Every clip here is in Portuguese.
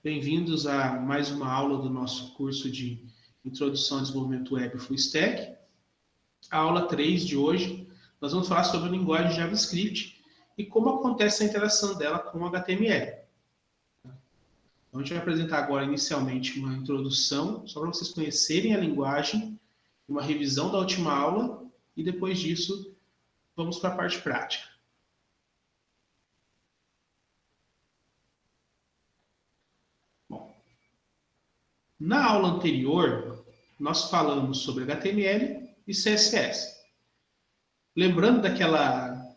Bem-vindos a mais uma aula do nosso curso de Introdução ao Desenvolvimento Web Full Stack. A aula 3 de hoje, nós vamos falar sobre a linguagem JavaScript e como acontece a interação dela com o HTML. Então, a gente vai apresentar agora inicialmente uma introdução, só para vocês conhecerem a linguagem, uma revisão da última aula e depois disso vamos para a parte prática. Na aula anterior, nós falamos sobre HTML e CSS. Lembrando daquela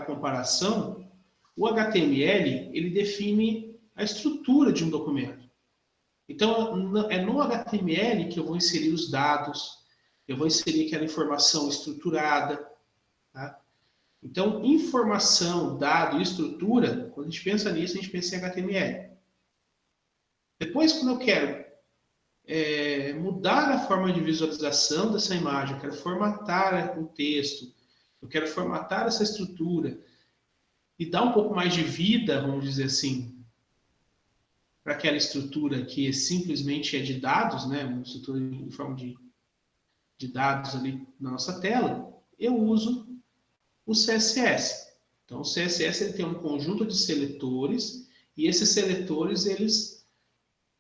comparação, o HTML ele define a estrutura de um documento. Então, é no HTML que eu vou inserir os dados, eu vou inserir aquela informação estruturada. Tá? Então, informação, dado e estrutura, quando a gente pensa nisso, a gente pensa em HTML. Depois, quando eu quero mudar a forma de visualização dessa imagem, eu quero formatar o texto, eu quero formatar essa estrutura e dar um pouco mais de vida, vamos dizer assim, para aquela estrutura que simplesmente é de dados, né, uma estrutura em forma de dados ali na nossa tela, eu uso o CSS. Então, o CSS ele tem um conjunto de seletores e esses seletores, eles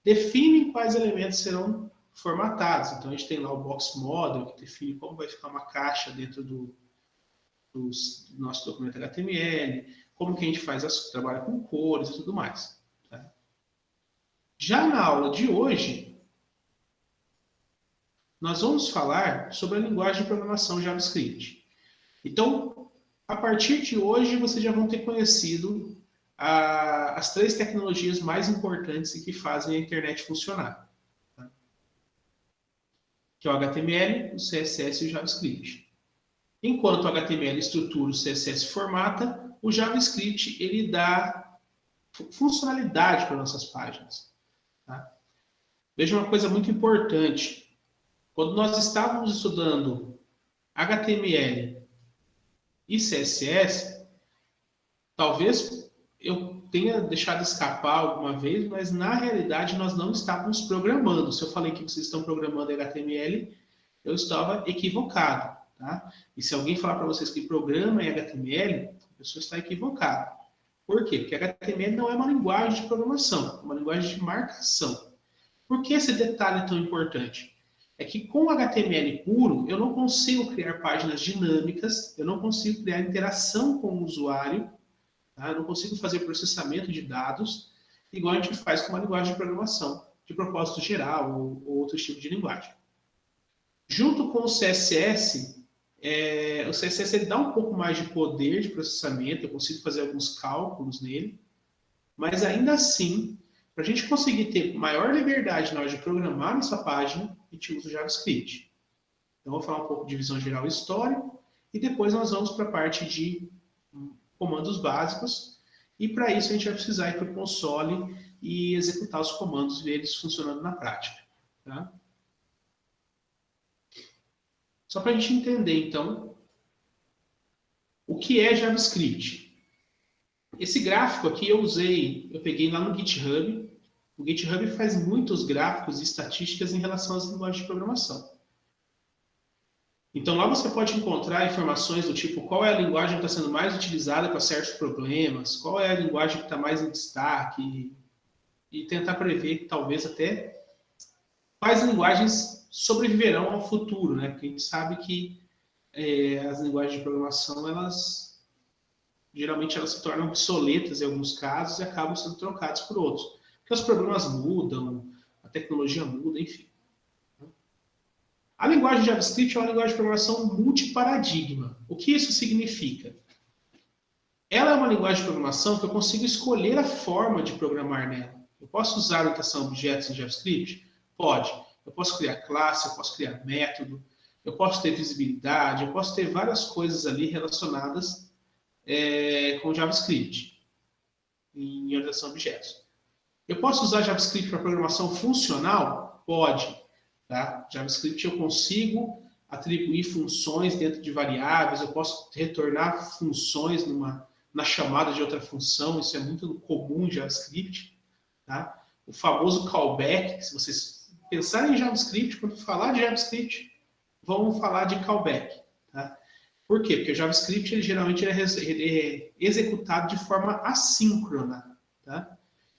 definem quais elementos serão formatados. Então, a gente tem lá o Box Model, que define como vai ficar uma caixa dentro do nosso documento HTML, como que a gente trabalha com cores e tudo mais. Tá? Já na aula de hoje, nós vamos falar sobre a linguagem de programação JavaScript. Então, a partir de hoje, vocês já vão ter conhecido as três tecnologias mais importantes e que fazem a internet funcionar. Tá? Que é o HTML, o CSS e o JavaScript. Enquanto o HTML estrutura, o CSS formata, o JavaScript ele dá funcionalidade para nossas páginas. Tá? Veja uma coisa muito importante. Quando nós estávamos estudando HTML e CSS, talvez eu tenha deixado escapar alguma vez, mas na realidade nós não estávamos programando. Se eu falei que vocês estão programando HTML, eu estava equivocado. Tá? E se alguém falar para vocês que programa em HTML, a pessoa está equivocada. Por quê? Porque HTML não é uma linguagem de programação, é uma linguagem de marcação. Por que esse detalhe é tão importante? É que com HTML puro, eu não consigo criar páginas dinâmicas, eu não consigo criar interação com o usuário, tá? Eu não consigo fazer processamento de dados, igual a gente faz com uma linguagem de programação, de propósito geral ou outro tipo de linguagem. Junto com o CSS ele dá um pouco mais de poder de processamento, eu consigo fazer alguns cálculos nele, mas ainda assim, para a gente conseguir ter maior liberdade na hora de programar nossa página, a gente usa o JavaScript. Então, eu vou falar um pouco de visão geral e história, e depois nós vamos para a parte de comandos básicos, e para isso a gente vai precisar ir para o console e executar os comandos e ver eles funcionando na prática. Tá? Só para a gente entender, então, o que é JavaScript. Esse gráfico aqui eu peguei lá no GitHub. O GitHub faz muitos gráficos e estatísticas em relação às linguagens de programação. Então lá você pode encontrar informações do tipo qual é a linguagem que está sendo mais utilizada para certos problemas, qual é a linguagem que está mais em destaque, e tentar prever, talvez até, quais linguagens sobreviverão ao futuro, né? Porque a gente sabe que as linguagens de programação, geralmente elas se tornam obsoletas em alguns casos e acabam sendo trocadas por outros. Porque os problemas mudam, a tecnologia muda, enfim. A linguagem JavaScript é uma linguagem de programação multiparadigma. O que isso significa? Ela é uma linguagem de programação que eu consigo escolher a forma de programar nela. Eu posso usar orientação a objetos em JavaScript? Pode. Eu posso criar classe, eu posso criar método, eu posso ter visibilidade, eu posso ter várias coisas ali relacionadas com JavaScript, em orientação a objetos. Eu posso usar JavaScript para programação funcional? Pode. Tá? JavaScript eu consigo atribuir funções dentro de variáveis, eu posso retornar funções na chamada de outra função, isso é muito comum em JavaScript. tá? O famoso callback, se vocês pensarem em JavaScript, quando falar de JavaScript, vão falar de callback, tá? Por quê? Porque o JavaScript, ele é executado de forma assíncrona, tá?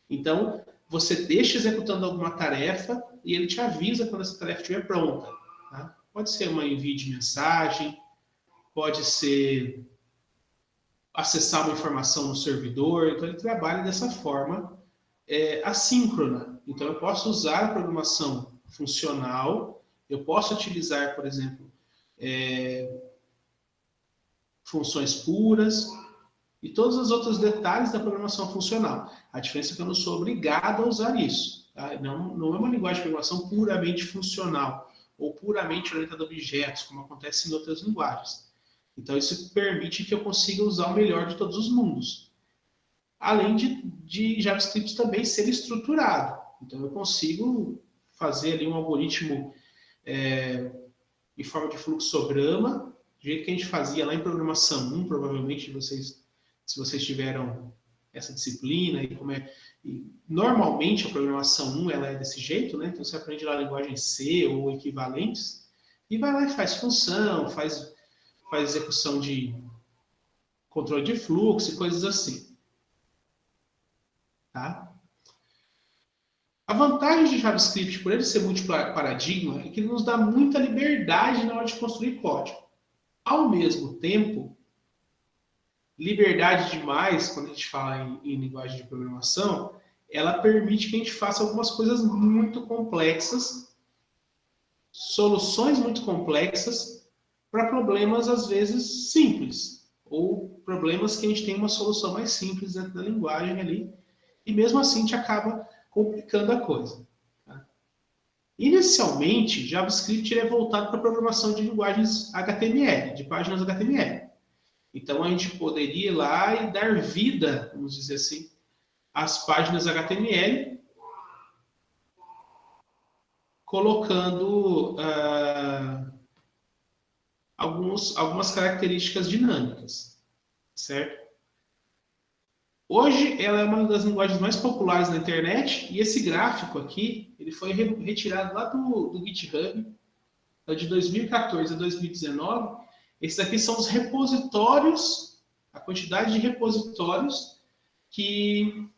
Então, você deixa executando alguma tarefa e ele te avisa quando essa tarefa estiver pronta, tá? Pode ser um envio de mensagem, pode ser acessar uma informação no servidor, então ele trabalha dessa forma assíncrona. Então eu posso usar a programação funcional, eu posso utilizar, por exemplo, funções puras e todos os outros detalhes da programação funcional. A diferença é que eu não sou obrigado a usar isso. Tá? Não é uma linguagem de programação puramente funcional ou puramente orientada a objetos, como acontece em outras linguagens. Então isso permite que eu consiga usar o melhor de todos os mundos. Além de JavaScript também ser estruturado. Então eu consigo fazer ali um algoritmo em forma de fluxograma, do jeito que a gente fazia lá em programação 1, provavelmente se vocês tiveram essa disciplina, e normalmente a programação 1 ela é desse jeito, né? Então você aprende lá a linguagem C ou equivalentes, e vai lá e faz função, faz execução de controle de fluxo e coisas assim. Tá? A vantagem de JavaScript, por ele ser multiparadigma, é que ele nos dá muita liberdade na hora de construir código. Ao mesmo tempo, liberdade demais, quando a gente fala em linguagem de programação, ela permite que a gente faça algumas coisas muito complexas, soluções muito complexas, para problemas, às vezes, simples. Ou problemas que a gente tem uma solução mais simples dentro da linguagem ali, e mesmo assim a gente acaba complicando a coisa. Tá? Inicialmente, JavaScript é voltado para a programação de linguagens HTML, de páginas HTML. Então, a gente poderia ir lá e dar vida, vamos dizer assim, às páginas HTML, colocando algumas características dinâmicas, certo? Hoje, ela é uma das linguagens mais populares na internet, e esse gráfico aqui, ele foi retirado lá do GitHub, de 2014 a 2019. Esses aqui são os repositórios, a quantidade de repositórios que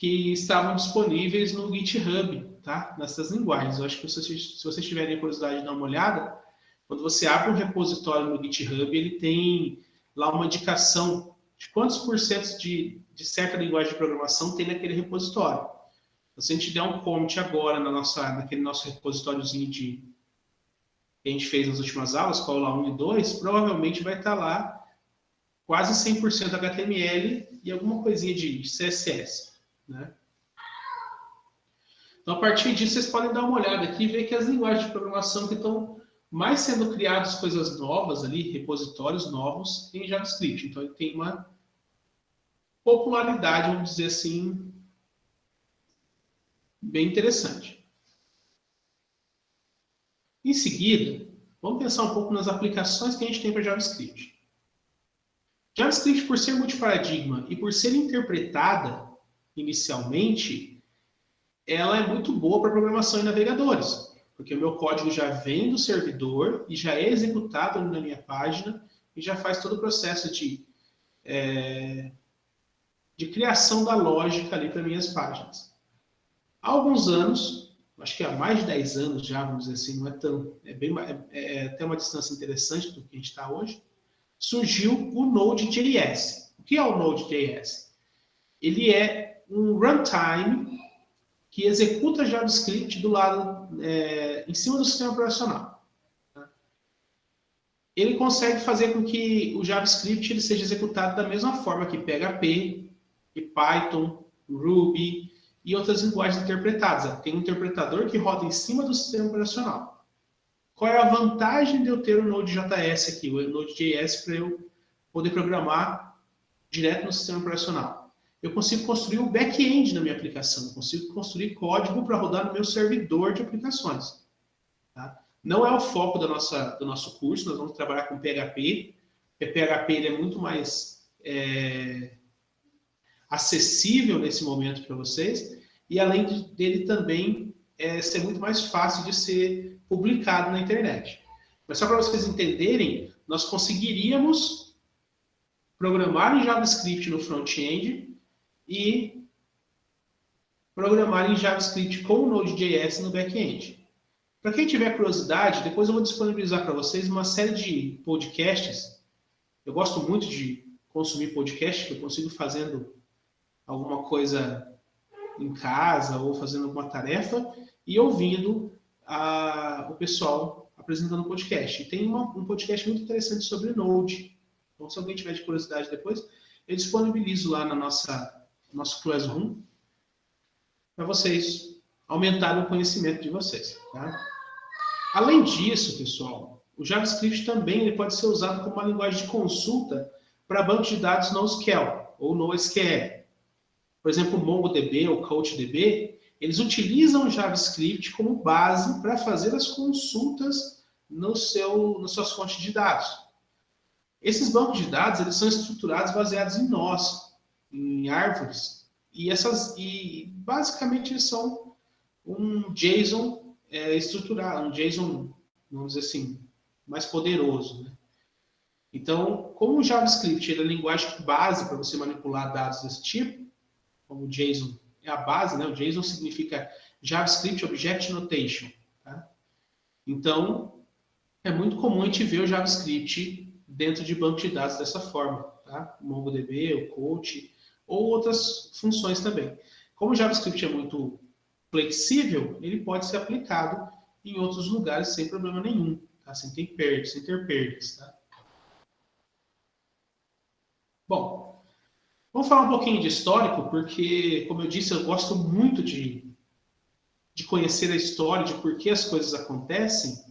estavam disponíveis no GitHub, tá? Nessas linguagens. Eu acho que se vocês tiverem curiosidade de dar uma olhada, quando você abre um repositório no GitHub, ele tem lá uma indicação de quantos por cento de certa linguagem de programação tem naquele repositório. Então, se a gente der um commit agora naquele nosso repositóriozinho que a gente fez nas últimas aulas, qual lá 1 e 2, provavelmente vai estar lá quase 100% HTML e alguma coisinha de CSS. Né? Então, a partir disso, vocês podem dar uma olhada aqui e ver que as linguagens de programação que estão mais sendo criadas coisas novas ali, repositórios novos em JavaScript. Então, ele tem uma popularidade, vamos dizer assim, bem interessante. Em seguida, vamos pensar um pouco nas aplicações que a gente tem para JavaScript. JavaScript, por ser multiparadigma e por ser interpretada inicialmente, ela é muito boa para programação em navegadores, porque o meu código já vem do servidor e já é executado na minha página e já faz todo o processo de criação da lógica ali para minhas páginas. Há alguns anos, acho que há mais de 10 anos já, vamos dizer assim, não é tão, é até uma distância interessante do que a gente está hoje, surgiu o Node.js. O que é o Node.js? Ele é um runtime que executa JavaScript do lado, em cima do sistema operacional. Ele consegue fazer com que o JavaScript ele seja executado da mesma forma que PHP, que Python, Ruby e outras linguagens interpretadas. Tem um interpretador que roda em cima do sistema operacional. Qual é a vantagem de eu ter o Node.js aqui, o Node.js, para eu poder programar direto no sistema operacional? Eu consigo construir o back-end na minha aplicação, eu consigo construir código para rodar no meu servidor de aplicações. Tá? Não é o foco do nosso curso, nós vamos trabalhar com PHP. O PHP ele é muito mais acessível nesse momento para vocês, e além dele também ser muito mais fácil de ser publicado na internet. Mas só para vocês entenderem, nós conseguiríamos programar em JavaScript no front-end e programar em JavaScript com o Node.js no back-end. Para quem tiver curiosidade, depois eu vou disponibilizar para vocês uma série de podcasts. Eu gosto muito de consumir podcast, que eu consigo fazendo alguma coisa em casa ou fazendo alguma tarefa e ouvindo o pessoal apresentando podcast. E tem um podcast muito interessante sobre Node. Então, se alguém tiver de curiosidade depois, eu disponibilizo lá na nosso Classroom para vocês aumentarem o conhecimento de vocês. Tá? Além disso, pessoal, o JavaScript também ele pode ser usado como uma linguagem de consulta para bancos de dados NoSQL ou NoSQL. Por exemplo, o MongoDB ou CouchDB, eles utilizam o JavaScript como base para fazer as consultas nas suas fontes de dados. Esses bancos de dados eles são estruturados baseados em nós, em árvores, e basicamente eles são um JSON estruturado, um JSON, vamos dizer assim, mais poderoso. Né? Então, como o JavaScript é a linguagem base para você manipular dados desse tipo, como o JSON é a base, né? O JSON significa JavaScript Object Notation. Tá? Então, é muito comum a gente ver o JavaScript dentro de banco de dados dessa forma. Tá? O MongoDB, o Couch, ou outras funções também. Como o JavaScript é muito flexível, ele pode ser aplicado em outros lugares sem problema nenhum, tá? Sem ter perdas. Tá? Bom, vamos falar um pouquinho de histórico, porque, como eu disse, eu gosto muito de conhecer a história, de por que as coisas acontecem,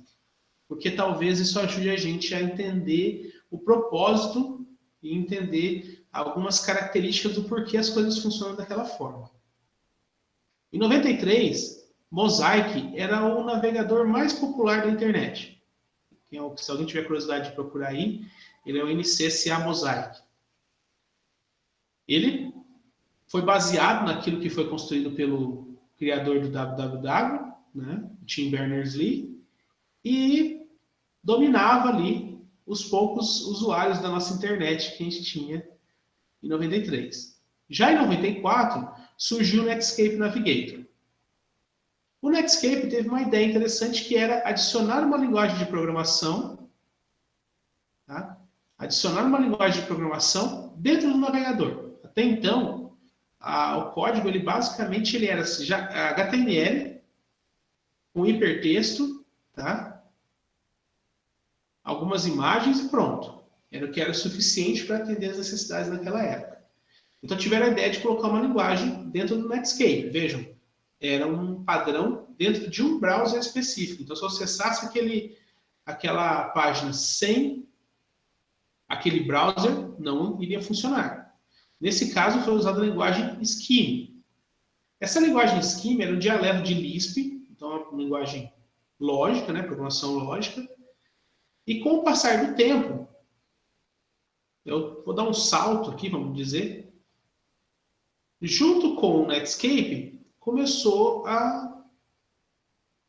porque talvez isso ajude a gente a entender o propósito e entender algumas características do porquê as coisas funcionam daquela forma. Em 93, Mosaic era o navegador mais popular da internet. Se alguém tiver curiosidade de procurar aí, ele é o NCSA Mosaic. Ele foi baseado naquilo que foi construído pelo criador do www, né, Tim Berners-Lee, e dominava ali os poucos usuários da nossa internet que a gente tinha em 93. Já em 94, surgiu o Netscape Navigator. O Netscape teve uma ideia interessante que era adicionar uma linguagem de programação, tá? Adicionar uma linguagem de programação dentro do navegador. Até então, o código ele basicamente ele era já HTML com hipertexto, tá? Algumas imagens e pronto. Era o que era suficiente para atender as necessidades naquela época. Então tiveram a ideia de colocar uma linguagem dentro do Netscape. Vejam, era um padrão dentro de um browser específico. Então se você acessasse aquela página sem aquele browser, não iria funcionar. Nesse caso foi usada a linguagem Scheme. Essa linguagem Scheme era um dialeto de Lisp, então é uma linguagem lógica, né, programação lógica. E com o passar do tempo, eu vou dar um salto aqui, vamos dizer, junto com o Netscape, começou a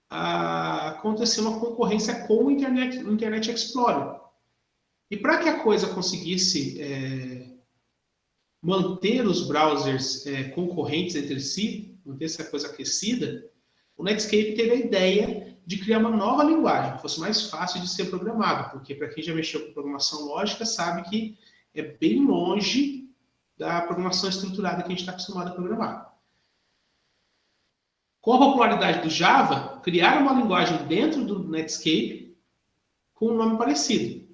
acontecer uma concorrência com o Internet Explorer. E para que a coisa conseguisse manter os browsers concorrentes entre si, manter essa coisa aquecida, o Netscape teve a ideia de criar uma nova linguagem, que fosse mais fácil de ser programada, porque para quem já mexeu com programação lógica sabe que é bem longe da programação estruturada que a gente está acostumado a programar. Com a popularidade do Java, criaram uma linguagem dentro do Netscape com um nome parecido,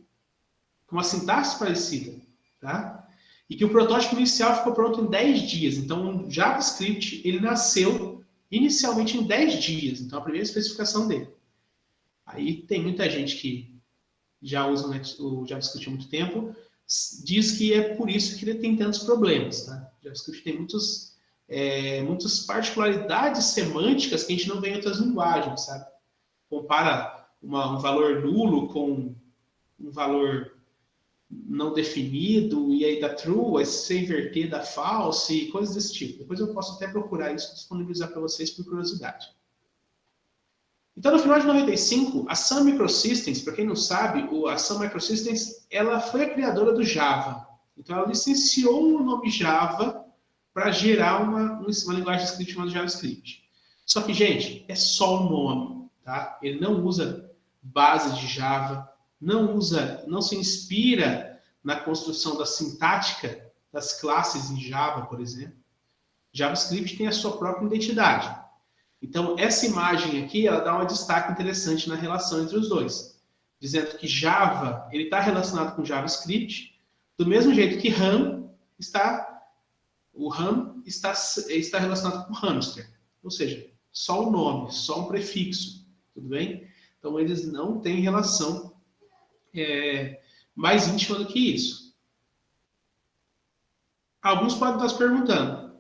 com uma sintaxe parecida, tá? E que o protótipo inicial ficou pronto em 10 dias. Então, o JavaScript ele nasceu inicialmente em 10 dias. Então, a primeira especificação dele. Aí tem muita gente que já usa o JavaScript há muito tempo, diz que é por isso que ele tem tantos problemas. Tá? O JavaScript tem muitas particularidades semânticas que a gente não vê em outras linguagens. Sabe? Compara um valor nulo com um valor não definido, e aí dá true, aí se você inverter dá false, e coisas desse tipo. Depois eu posso até procurar isso e disponibilizar para vocês por curiosidade. Então, no final de 95, a Sun Microsystems, para quem não sabe, a Sun Microsystems, ela foi a criadora do Java. Então, ela licenciou o nome Java para gerar uma linguagem de script chamada JavaScript. Só que, gente, é só o nome, tá? Ele não usa base de Java, não se inspira na construção da sintática das classes em Java, por exemplo. JavaScript tem a sua própria identidade. Então, essa imagem aqui, ela dá um destaque interessante na relação entre os dois, dizendo que Java, ele está relacionado com JavaScript, do mesmo jeito que RAM está relacionado com hamster, ou seja, só o nome, só um prefixo, tudo bem? Então, eles não têm relação mais íntima do que isso. Alguns podem estar se perguntando,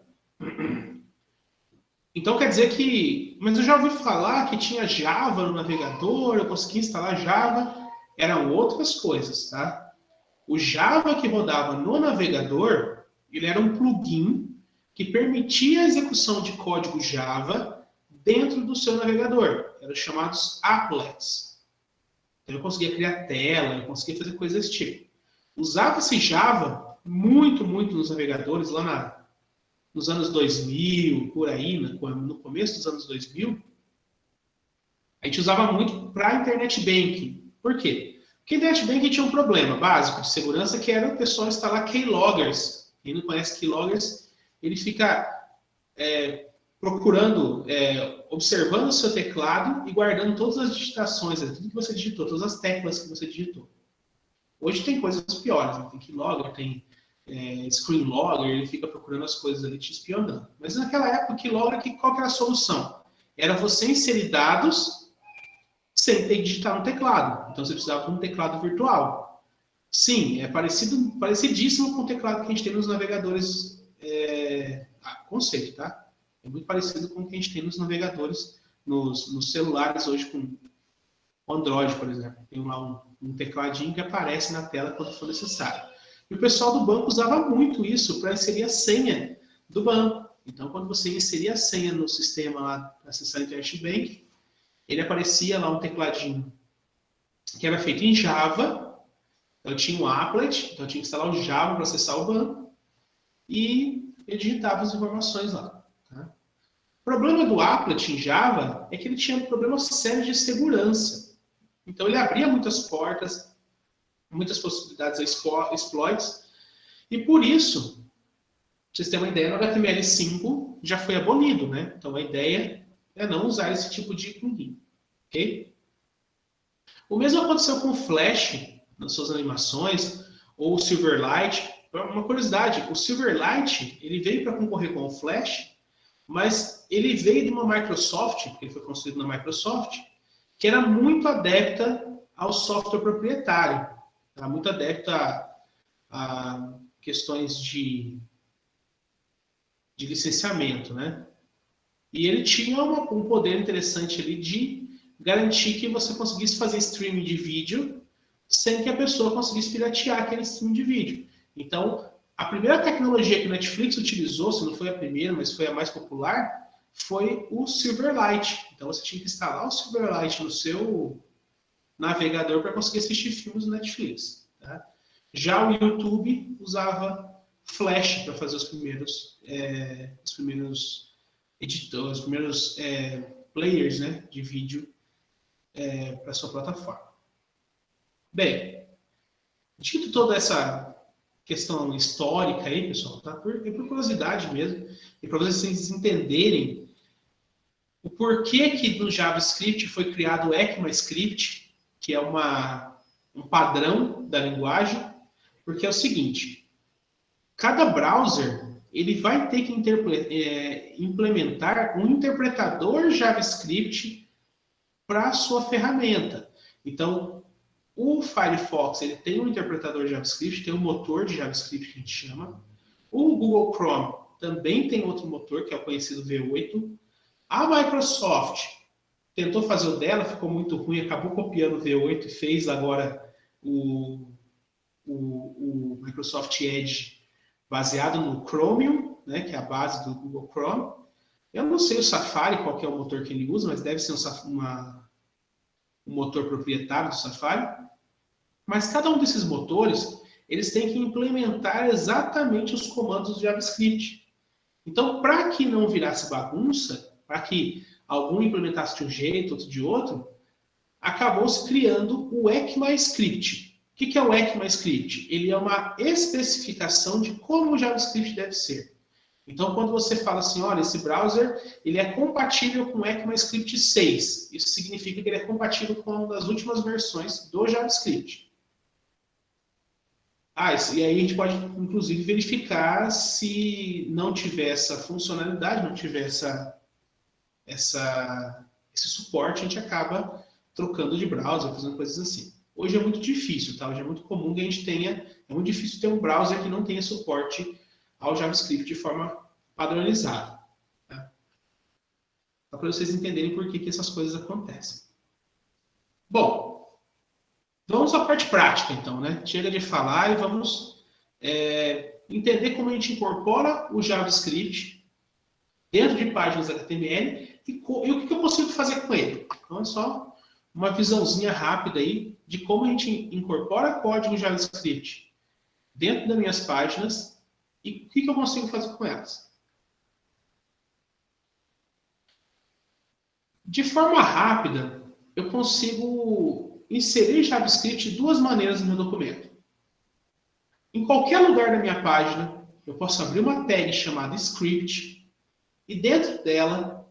então quer dizer que... Mas eu já ouvi falar que tinha Java no navegador, eu consegui instalar Java, eram outras coisas, tá? O Java que rodava no navegador, ele era um plugin que permitia a execução de código Java dentro do seu navegador. Eram chamados applets. Então eu conseguia criar tela, eu conseguia fazer coisas desse tipo. Usava-se Java muito nos navegadores, lá nos anos 2000, por aí, no começo dos anos 2000, a gente usava muito para Internet Banking. Por quê? Porque Internet Banking tinha um problema básico de segurança, que era o pessoal instalar keyloggers. Quem não conhece keyloggers, ele fica procurando, observando o seu teclado e guardando todas as digitações, tudo que você digitou, todas as teclas que você digitou. Hoje tem coisas piores, né? Tem keylogger, tem screen logger, ele fica procurando as coisas ali te espionando. Mas naquela época, qual que era a solução? Era você inserir dados sem ter que digitar no teclado. Então você precisava de um teclado virtual. Sim, é parecidíssimo com o teclado que a gente tem nos navegadores. Conceito, tá? É muito parecido com o que a gente tem nos navegadores, nos celulares hoje com Android, por exemplo. Tem lá um tecladinho que aparece na tela quando for necessário. E o pessoal do banco usava muito isso para inserir a senha do banco. Então, quando você inseria a senha no sistema lá para acessar a Internet Bank, ele aparecia lá um tecladinho que era feito em Java. Então, tinha um applet, então tinha que instalar o Java para acessar o banco e ele digitava as informações lá. Tá? O problema do applet em Java é que ele tinha um problema sério de segurança. Então, ele abria muitas portas, muitas possibilidades a exploits, e por isso, pra vocês terem uma ideia, no HTML5 já foi abolido, né? Então a ideia é não usar esse tipo de plugin, ok? O mesmo aconteceu com o Flash, nas suas animações, ou o Silverlight. Uma curiosidade, o Silverlight, ele veio para concorrer com o Flash, mas ele veio de uma Microsoft, porque ele foi construído na Microsoft, que era muito adepta ao software proprietário. Era muito adepta a questões de licenciamento, né? E ele tinha um poder interessante ali de garantir que você conseguisse fazer streaming de vídeo sem que a pessoa conseguisse piratear aquele streaming de vídeo. Então, a primeira tecnologia que o Netflix utilizou, se não foi a primeira, mas foi a mais popular, foi o Silverlight. Então, você tinha que instalar o Silverlight no seu navegador para conseguir assistir filmes no Netflix. Tá? Já o YouTube usava Flash para fazer os primeiros editores, os primeiros players, né, de vídeo para sua plataforma. Bem, dito toda essa questão histórica aí, pessoal, tá? Por curiosidade mesmo, e para vocês entenderem o porquê que no JavaScript foi criado o ECMAScript, que é um padrão da linguagem, porque é o seguinte: cada browser ele vai ter que implementar um interpretador JavaScript para a sua ferramenta. Então, o Firefox ele tem um interpretador JavaScript, tem um motor de JavaScript que a gente chama. O Google Chrome também tem outro motor, que é o conhecido V8. A Microsoft tentou fazer o dela, ficou muito ruim, acabou copiando o V8 e fez agora o o Microsoft Edge baseado no Chromium, né, que é a base do Google Chrome. Eu não sei o Safari, qual que é o motor que ele usa, mas deve ser um motor proprietário do Safari. Mas cada um desses motores, eles têm que implementar exatamente os comandos do JavaScript. Então, para que não virasse bagunça, para que algum implementasse de um jeito, outro de outro, acabou-se criando o ECMAScript. O que é o ECMAScript? Ele é uma especificação de como o JavaScript deve ser. Então, quando você fala assim, olha, esse browser ele é compatível com o ECMAScript 6, isso significa que ele é compatível com uma das últimas versões do JavaScript. E aí a gente pode, inclusive, verificar se não tiver essa funcionalidade, não tiver esse suporte, a gente acaba trocando de browser, fazendo coisas assim. Hoje é muito difícil, tá? Hoje é muito comum que a gente tenha, é muito difícil ter um browser que não tenha suporte ao JavaScript de forma padronizada. Tá? Só para vocês entenderem por que essas coisas acontecem. Bom, vamos à parte prática, então, né? Chega de falar e vamos entender como a gente incorpora o JavaScript dentro de páginas HTML e o que eu consigo fazer com ele. Então, é só uma visãozinha rápida aí de como a gente incorpora código JavaScript dentro das minhas páginas e o que eu consigo fazer com elas. De forma rápida, eu consigo inserir JavaScript de duas maneiras no meu documento. Em qualquer lugar da minha página, eu posso abrir uma tag chamada script e dentro dela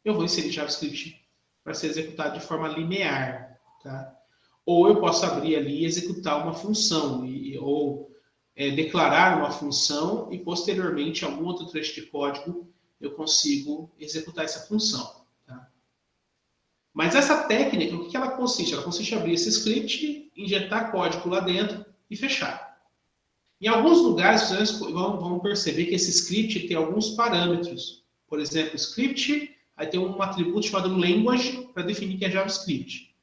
eu vou inserir JavaScript para ser executado de forma linear. Tá? Ou eu posso abrir ali e executar uma função, ou declarar uma função e posteriormente algum outro trecho de código eu consigo executar essa função. Mas essa técnica, o que ela consiste? Ela consiste em abrir esse script, injetar código lá dentro e fechar. Em alguns lugares, vocês vão perceber que esse script tem alguns parâmetros. Por exemplo, script, aí tem um atributo chamado language para definir que é JavaScript.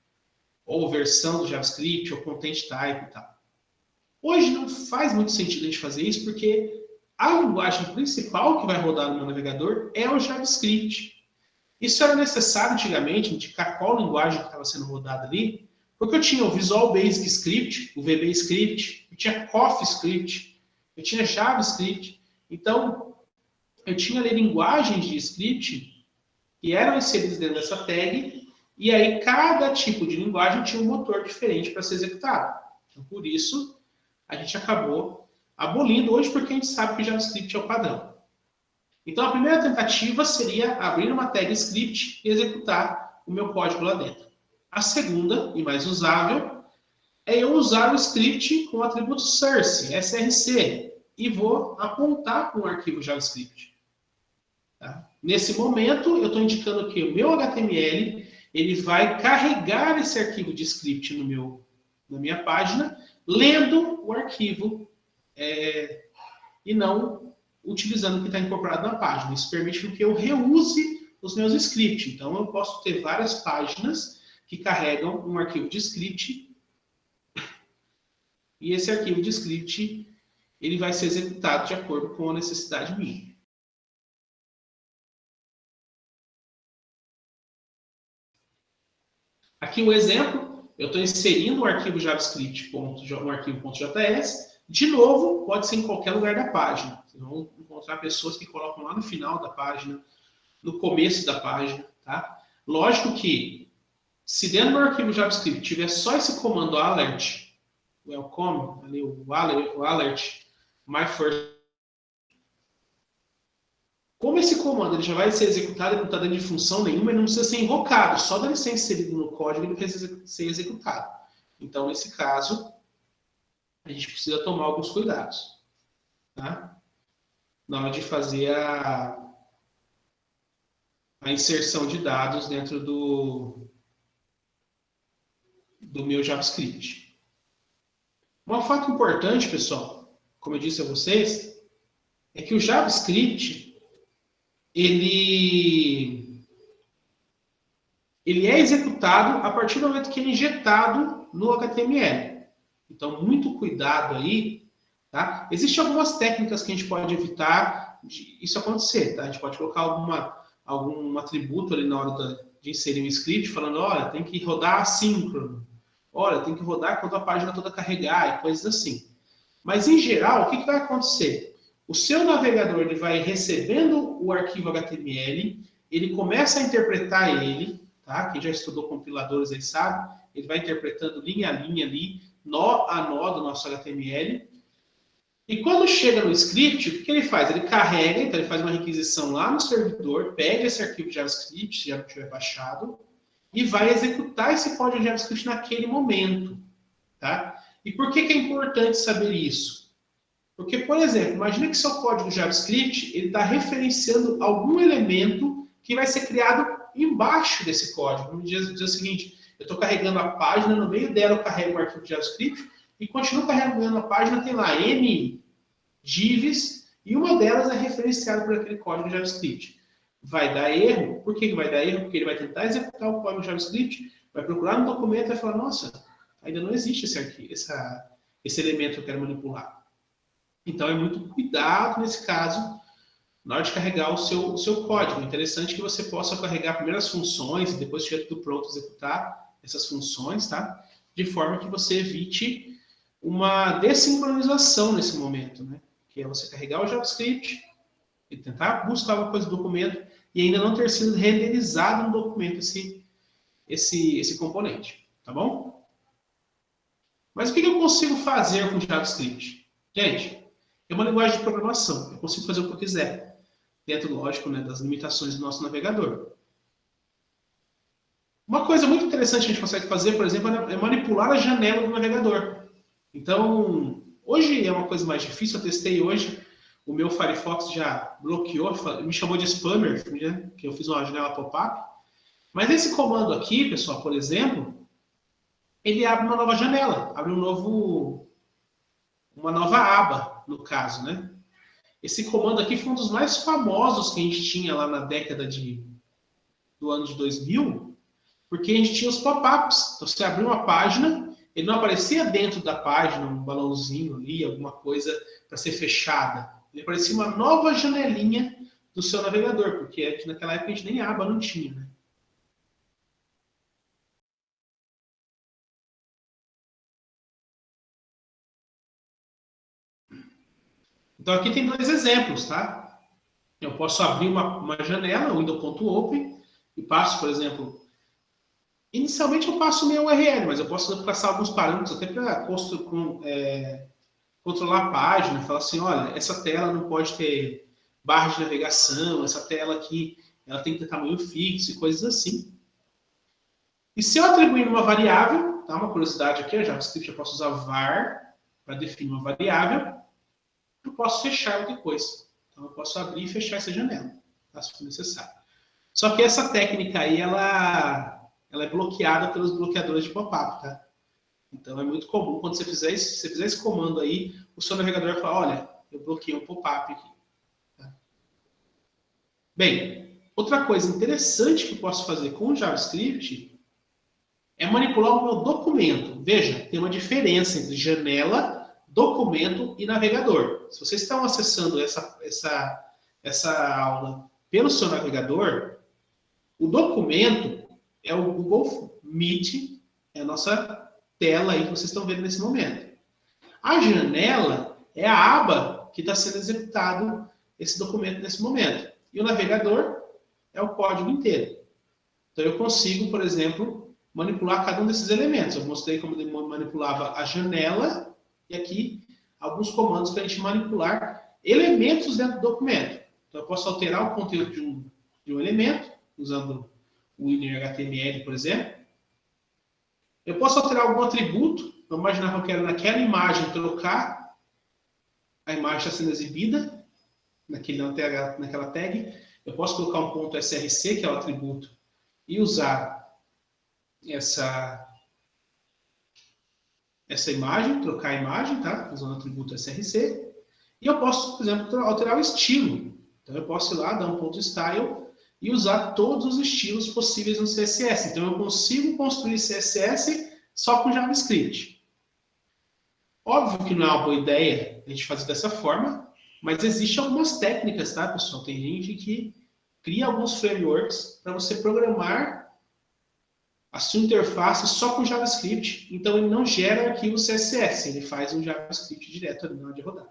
Ou versão do JavaScript, ou content type e tal. Hoje não faz muito sentido a gente fazer isso, porque a linguagem principal que vai rodar no meu navegador é o JavaScript. Isso era necessário antigamente, indicar qual linguagem que estava sendo rodada ali, porque eu tinha o Visual Basic Script, o VB Script, eu tinha CoffeeScript, eu tinha JavaScript. Então, eu tinha ali linguagens de script que eram inseridas dentro dessa tag, e aí cada tipo de linguagem tinha um motor diferente para ser executado. Então, por isso, a gente acabou abolindo hoje, porque a gente sabe que o JavaScript é o padrão. Então, a primeira tentativa seria abrir uma tag script e executar o meu código lá dentro. A segunda, e mais usável, é eu usar o script com o atributo source, src, e vou apontar para um arquivo JavaScript. Tá? Nesse momento, eu estou indicando que o meu HTML ele vai carregar esse arquivo de script na minha página, lendo o arquivo e não utilizando o que está incorporado na página. Isso permite que eu reuse os meus scripts. Então, eu posso ter várias páginas que carregam um arquivo de script e esse arquivo de script ele vai ser executado de acordo com a necessidade minha. Aqui um exemplo, eu estou inserindo um arquivo JavaScript, um arquivo.js. De novo, pode ser em qualquer lugar da página. Vocês vão encontrar pessoas que colocam lá no final da página, no começo da página. Tá? Lógico que, se dentro do arquivo JavaScript tiver só esse comando alert, welcome, ali, o alert, my first. Como esse comando ele já vai ser executado e não está dentro de função nenhuma, ele não precisa ser invocado. Só dele ser inserido no código ele precisa ser executado. Então, nesse caso, a gente precisa tomar alguns cuidados, tá? Na hora de fazer a inserção de dados dentro do meu JavaScript. Um fato importante, pessoal, como eu disse a vocês, é que o JavaScript ele é executado a partir do momento que ele é injetado no HTML. Então, muito cuidado aí, tá? Existem algumas técnicas que a gente pode evitar isso acontecer, tá? A gente pode colocar algum atributo ali na hora de inserir um script, falando, olha, tem que rodar assíncrono, olha, tem que rodar quando a página toda carregar, e coisas assim. Mas, em geral, o que vai acontecer? O seu navegador ele vai recebendo o arquivo HTML, ele começa a interpretar ele, tá? Quem já estudou compiladores aí sabe, ele vai interpretando linha a linha ali, nó a nó do nosso HTML. E quando chega no script, o que ele faz? Ele carrega, então ele faz uma requisição lá no servidor, pega esse arquivo de JavaScript, se já tiver baixado, e vai executar esse código de JavaScript naquele momento, tá? E por que é importante saber isso? Porque, por exemplo, imagine que seu código JavaScript está referenciando algum elemento que vai ser criado embaixo desse código. Vamos dizer o seguinte, eu estou carregando a página, no meio dela eu carrego o arquivo de JavaScript e continuo carregando a página, tem lá N divs e uma delas é referenciada por aquele código de JavaScript. Vai dar erro. Por que vai dar erro? Porque ele vai tentar executar o código de JavaScript, vai procurar no documento e vai falar, nossa, ainda não existe esse elemento que eu quero manipular. Então, é muito cuidado nesse caso, na hora de carregar o seu código. Interessante que você possa carregar primeiro as funções e depois tiver tudo pronto, executar essas funções, tá? De forma que você evite uma dessincronização nesse momento, né? Que é você carregar o JavaScript e tentar buscar alguma coisa do documento e ainda não ter sido renderizado no documento esse componente, tá bom? Mas o que eu consigo fazer com JavaScript? Gente, é uma linguagem de programação. Eu consigo fazer o que eu quiser. Dentro, lógico, né, das limitações do nosso navegador. Uma coisa muito interessante que a gente consegue fazer, por exemplo, é manipular a janela do navegador. Então, hoje é uma coisa mais difícil. Eu testei hoje. O meu Firefox já bloqueou, me chamou de spammer, né, que eu fiz uma janela pop-up. Mas esse comando aqui, pessoal, por exemplo, ele abre uma nova janela. Abre uma nova aba, no caso, né? Esse comando aqui foi um dos mais famosos que a gente tinha lá na década do ano de 2000, porque a gente tinha os pop-ups. Então, você abriu uma página, ele não aparecia dentro da página, um balãozinho ali, alguma coisa para ser fechada. Ele aparecia uma nova janelinha do seu navegador, porque naquela época a gente nem aba não tinha, né? Então, aqui tem dois exemplos, tá? Eu posso abrir uma janela, window.open, e passo, por exemplo, inicialmente eu passo minha URL, mas eu posso passar alguns parâmetros até para controlar a página, falar assim, olha, essa tela não pode ter barra de navegação, essa tela aqui ela tem que ter tamanho fixo e coisas assim. E se eu atribuir uma variável, tá? Uma curiosidade aqui, a JavaScript eu posso usar var para definir uma variável, eu posso fechar depois. Então eu posso abrir e fechar essa janela, tá? Se for necessário. Só que essa técnica aí, ela é bloqueada pelos bloqueadores de pop-up, tá? Então é muito comum, quando você fizer esse comando aí, o seu navegador vai falar, olha, eu bloqueei um pop-up aqui. Tá? Bem, outra coisa interessante que eu posso fazer com o JavaScript é manipular o meu documento. Veja, tem uma diferença entre janela, documento e navegador. Se vocês estão acessando essa aula pelo seu navegador, o documento é o Google Meet, é a nossa tela aí que vocês estão vendo nesse momento. A janela é a aba que está sendo executado esse documento nesse momento. E o navegador é o código inteiro. Então eu consigo, por exemplo, manipular cada um desses elementos. Eu mostrei como eu manipulava a janela e aqui alguns comandos para a gente manipular elementos dentro do documento. Então eu posso alterar o conteúdo de um elemento, usando o inner.html, por exemplo. Eu posso alterar algum atributo. Vamos imaginar que eu quero naquela imagem trocar a imagem está sendo exibida naquela tag. Eu posso colocar um ponto src, que é o atributo, e usar essa imagem, trocar a imagem, tá? Usando o atributo src. E eu posso, por exemplo, alterar o estilo. Então eu posso ir lá, dar um ponto style e usar todos os estilos possíveis no CSS. Então eu consigo construir CSS só com JavaScript. Óbvio que não é uma boa ideia a gente fazer dessa forma, mas existem algumas técnicas, tá, pessoal? Tem gente que cria alguns frameworks para você programar a sua interface só com JavaScript. Então, ele não gera arquivos CSS, ele faz um JavaScript direto ali na hora de rodar.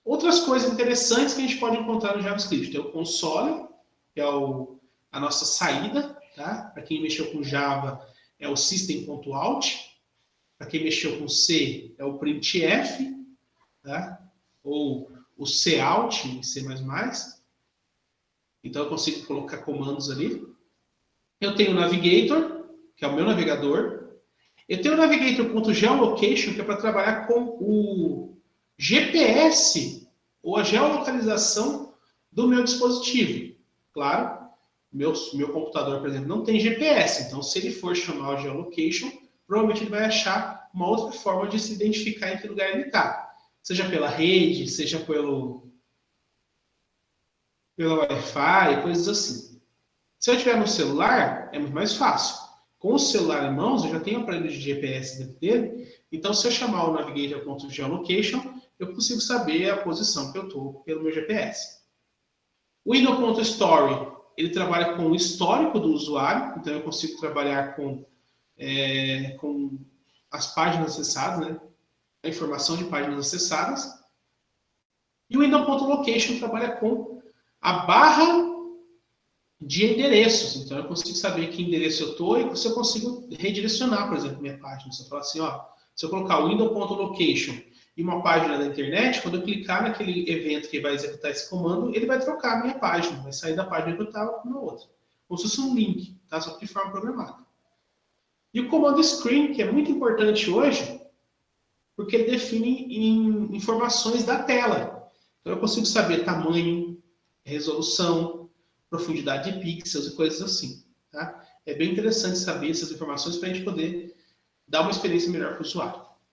Outras coisas interessantes que a gente pode encontrar no JavaScript. Tem o console, que é a nossa saída, tá? Para quem mexeu com Java, é o system.out. Para quem mexeu com C, é o printf, tá? Ou o cout em C++. Então, eu consigo colocar comandos ali. Eu tenho o Navigator, que é o meu navegador. Eu tenho o Navigator.geolocation, que é para trabalhar com o GPS, ou a geolocalização do meu dispositivo. Claro, meu computador, por exemplo, não tem GPS, então se ele for chamar o geolocation, provavelmente ele vai achar uma outra forma de se identificar em que lugar ele está. Seja pela rede, seja pela Wi-Fi, coisas assim. Se eu tiver no celular, é muito mais fácil. Com o celular em mãos, eu já tenho um aparelho de GPS dentro dele, então se eu chamar o navigator.geolocation, eu consigo saber a posição que eu estou pelo meu GPS. O window.story, ele trabalha com o histórico do usuário, então eu consigo trabalhar com as páginas acessadas, né? A informação de páginas acessadas. E o window.location trabalha com a barra de endereços. Então, eu consigo saber que endereço eu estou e se eu consigo redirecionar, por exemplo, minha página. Se eu falar assim, ó, se eu colocar o window.location e uma página da internet, quando eu clicar naquele evento que vai executar esse comando, ele vai trocar a minha página, vai sair da página que eu estava para uma outra. Como se fosse um link, tá? Só que de forma programada. E o comando screen, que é muito importante hoje, porque ele define informações da tela. Então, eu consigo saber tamanho, resolução, profundidade de pixels e coisas assim. Tá? É bem interessante saber essas informações para a gente poder dar uma experiência melhor para o usuário.